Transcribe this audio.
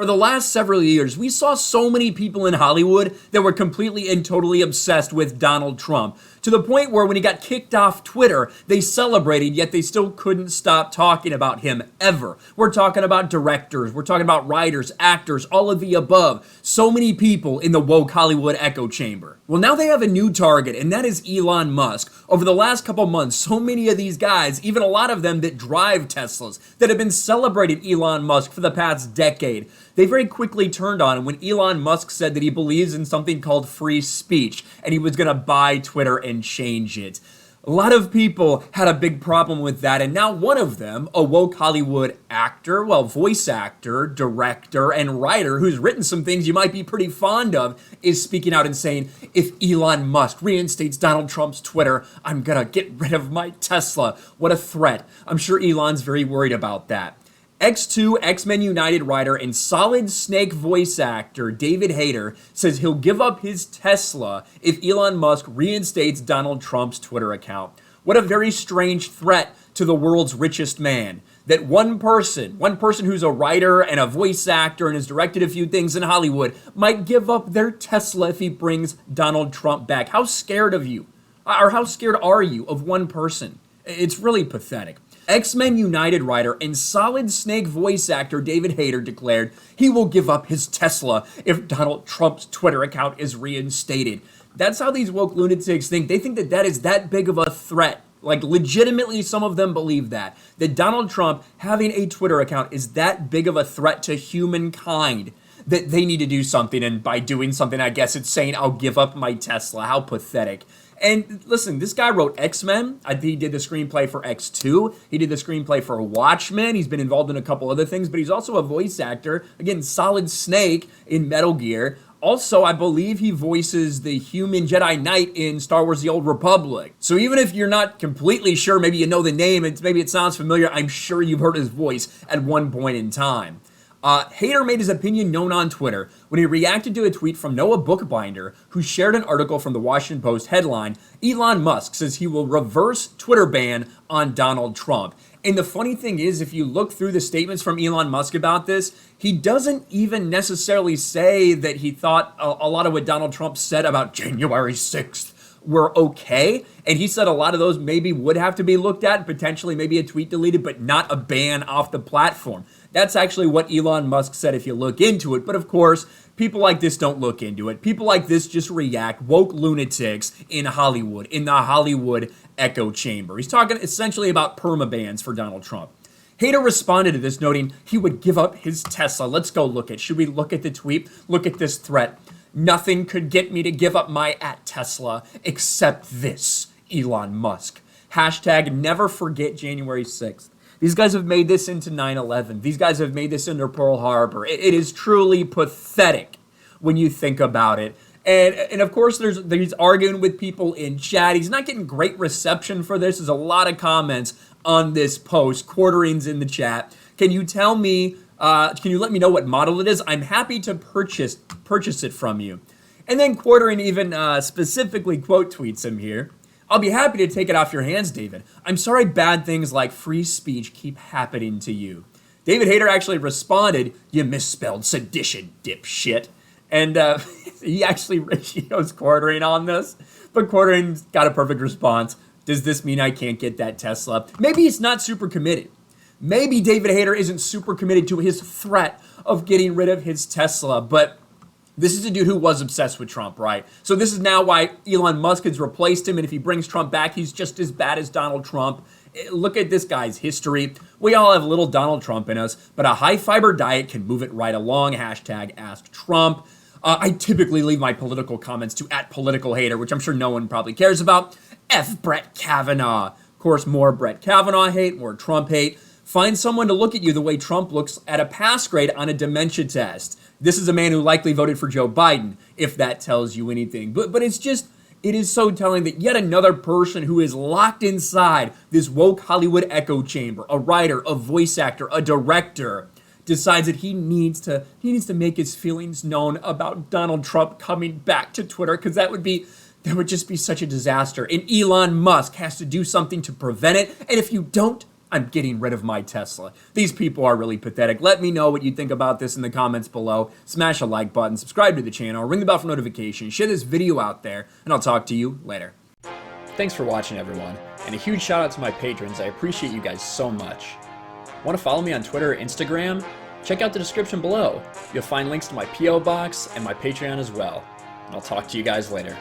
For the last several years, we saw so many people in Hollywood that were completely and totally obsessed with Donald Trump, to the point where when he got kicked off Twitter, they celebrated, yet they still couldn't stop talking about him ever. We're talking about directors, we're talking about writers, actors, all of the above. So many people in the woke Hollywood echo chamber. Well, now they have a new target, and that is Elon Musk. Over the last couple months, so many of these guys, even a lot of them that drive Teslas, that have been celebrating Elon Musk for the past decade, they very quickly turned on him when Elon Musk said that he believes in something called free speech, and he was going to buy Twitter and change it. A lot of people had a big problem with that, and now one of them, a woke Hollywood actor, well, voice actor, director, and writer who's written some things you might be pretty fond of, is speaking out and saying, if Elon Musk reinstates Donald Trump's Twitter, I'm gonna get rid of my Tesla. What a threat. I'm sure Elon's very worried about that. X2 X-Men United writer and Solid Snake voice actor David Hayter says he'll give up his Tesla if Elon Musk reinstates Donald Trump's Twitter account. What a very strange threat to the world's richest man. That one person who's a writer and a voice actor and has directed a few things in Hollywood might give up their Tesla if he brings Donald Trump back. How scared of you? Or how scared are you of one person? It's really pathetic. X-Men United writer and Solid Snake voice actor David Hayter declared he will give up his Tesla if Donald Trump's Twitter account is reinstated. That's how these woke lunatics think. They think that that is that big of a threat. Like, legitimately, some of them believe that Donald Trump having a Twitter account is that big of a threat to humankind that they need to do something. And by doing something, I guess it's saying, I'll give up my Tesla. How pathetic. And listen, this guy wrote X-Men. He did the screenplay for X2. He did the screenplay for Watchmen. He's been involved in a couple other things, but he's also a voice actor. Again, Solid Snake in Metal Gear. Also, I believe he voices the human Jedi Knight in Star Wars The Old Republic. So even if you're not completely sure, maybe you know the name, maybe it sounds familiar, I'm sure you've heard his voice at one point in time. Hayter made his opinion known on Twitter when he reacted to a tweet from Noah Bookbinder, who shared an article from the Washington Post headline, Elon Musk says he will reverse Twitter ban on Donald Trump. And the funny thing is, if you look through the statements from Elon Musk about this, he doesn't even necessarily say that he thought a lot of what Donald Trump said about January 6th were okay. And he said a lot of those maybe would have to be looked at, potentially maybe a tweet deleted, but not a ban off the platform. That's actually what Elon Musk said if you look into it. But of course, people like this don't look into it. People like this just react. Woke lunatics in Hollywood, in the Hollywood echo chamber. He's talking essentially about permabans for Donald Trump. Hayter responded to this, noting he would give up his Tesla. Let's go look at. Should we look at the tweet? Look at this threat. Nothing could get me to give up my @Tesla except this, Elon Musk. Hashtag never forget January 6th. These guys have made this into 9/11. These guys have made this into Pearl Harbor. It is truly pathetic when you think about it. And of course, he's arguing with people in chat. He's not getting great reception for this. There's a lot of comments on this post. Quartering's in the chat. Can you tell me, can you let me know what model it is? I'm happy to purchase it from you. And then Quartering even specifically quote tweets him here. I'll be happy to take it off your hands, David. I'm sorry bad things like free speech keep happening to you. David Hayter actually responded, you misspelled sedition, dipshit. And he actually goes Quartering on this. But Quartering's got a perfect response. Does this mean I can't get that Tesla? Maybe he's not super committed. Maybe David Hayter isn't super committed to his threat of getting rid of his Tesla, but this is a dude who was obsessed with Trump, right? So this is now why Elon Musk has replaced him, and if he brings Trump back, he's just as bad as Donald Trump. Look at this guy's history. We all have a little Donald Trump in us, but a high-fiber diet can move it right along. Hashtag Ask Trump. I typically leave my political comments to @PoliticalHater, which I'm sure no one probably cares about. F Brett Kavanaugh. Of course, more Brett Kavanaugh hate, more Trump hate. Find someone to look at you the way Trump looks at a pass grade on a dementia test. This is a man who likely voted for Joe Biden, if that tells you anything. But it's just, it is so telling that yet another person who is locked inside this woke Hollywood echo chamber, a writer, a voice actor, a director, decides that he needs to make his feelings known about Donald Trump coming back to Twitter, because that would just be such a disaster. And Elon Musk has to do something to prevent it. And if you don't, I'm getting rid of my Tesla. These people are really pathetic. Let me know what you think about this in the comments below. Smash a like button, subscribe to the channel, ring the bell for notifications, share this video out there, and I'll talk to you later. Thanks for watching, everyone, and a huge shout out to my patrons. I appreciate you guys so much. Want to follow me on Twitter or Instagram? Check out the description below. You'll find links to my P.O. box and my Patreon as well. And I'll talk to you guys later.